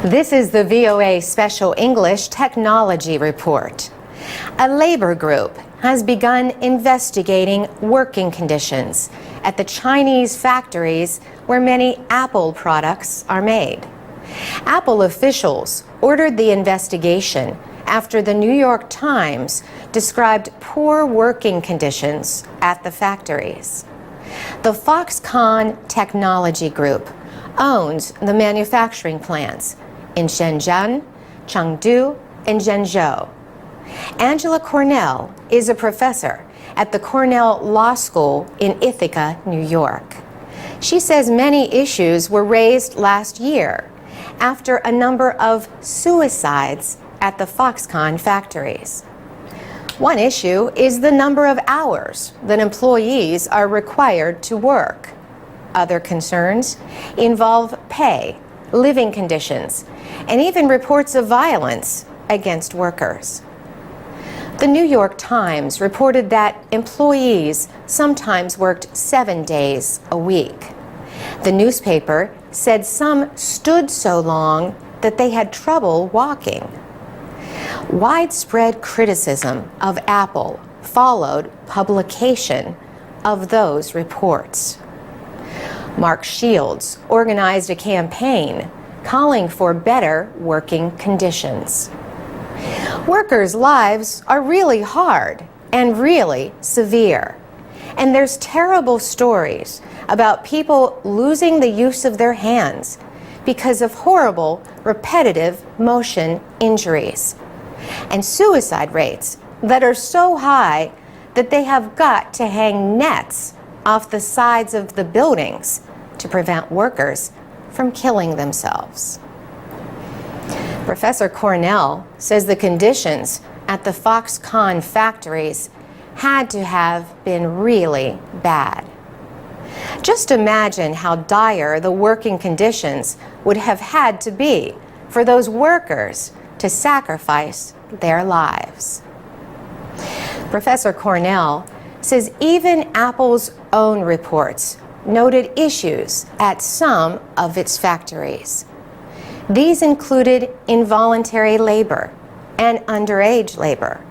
This is the VOA Special English Technology Report. A labor group has begun investigating working conditions at the Chinese factories where many Apple products are made. Apple officials ordered the investigation after the New York Times described poor working conditions at the factories. The Foxconn Technology Group owns the manufacturing plants in Shenzhen, Chengdu, and Zhengzhou. Angela Cornell is a professor at the Cornell Law School in Ithaca, New York. She says many issues were raised last year after a number of suicides at the Foxconn factories. One issue is the number of hours that employees are required to work. Other concerns involve pay, living conditions, and even reports of violence against workers. The New York Times reported that employees sometimes worked 7 days a week. The newspaper said some stood so long that they had trouble walking. Widespread criticism of Apple followed publication of those reports. Mark Shields organized a campaign calling for better working conditions. Workers' lives are really hard and really severe. And there's terrible stories about people losing the use of their hands because of horrible, repetitive motion injuries. And suicide rates that are so high that they have got to hang nets off the sides of the buildings to prevent workers from killing themselves. Professor Cornell says the conditions at the Foxconn factories had to have been really bad. Just imagine how dire the working conditions would have had to be for those workers to sacrifice their lives. Professor Cornell says even Apple's own reports noted issues at some of its factories. These included involuntary labor and underage labor.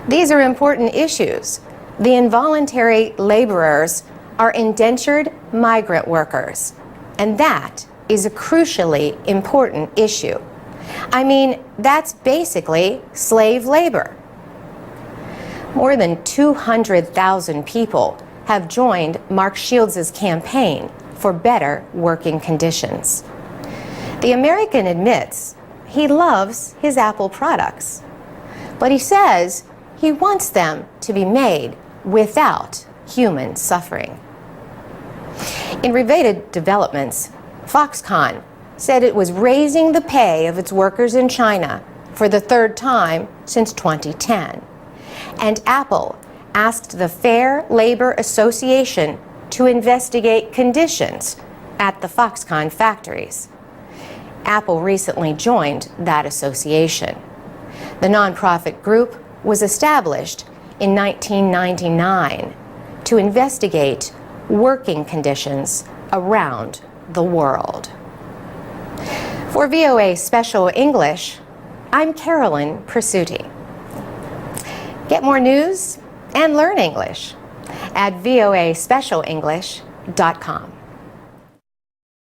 These are important issues. The involuntary laborers are indentured migrant workers, and that is a crucially important issue. I mean, that's basically slave labor. More than 200,000 people have joined Mark Shields' campaign for better working conditions. The American admits he loves his Apple products, but he says he wants them to be made without human suffering. In related developments, Foxconn said it was raising the pay of its workers in China for the third time since 2010. And Apple asked the Fair Labor Association to investigate conditions at the Foxconn factories. Apple recently joined that association. The nonprofit group was established in 1999 to investigate working conditions around the world. For VOA Special English, I'm Carolyn Presutti. Get more news and learn English at voaspecialenglish.com.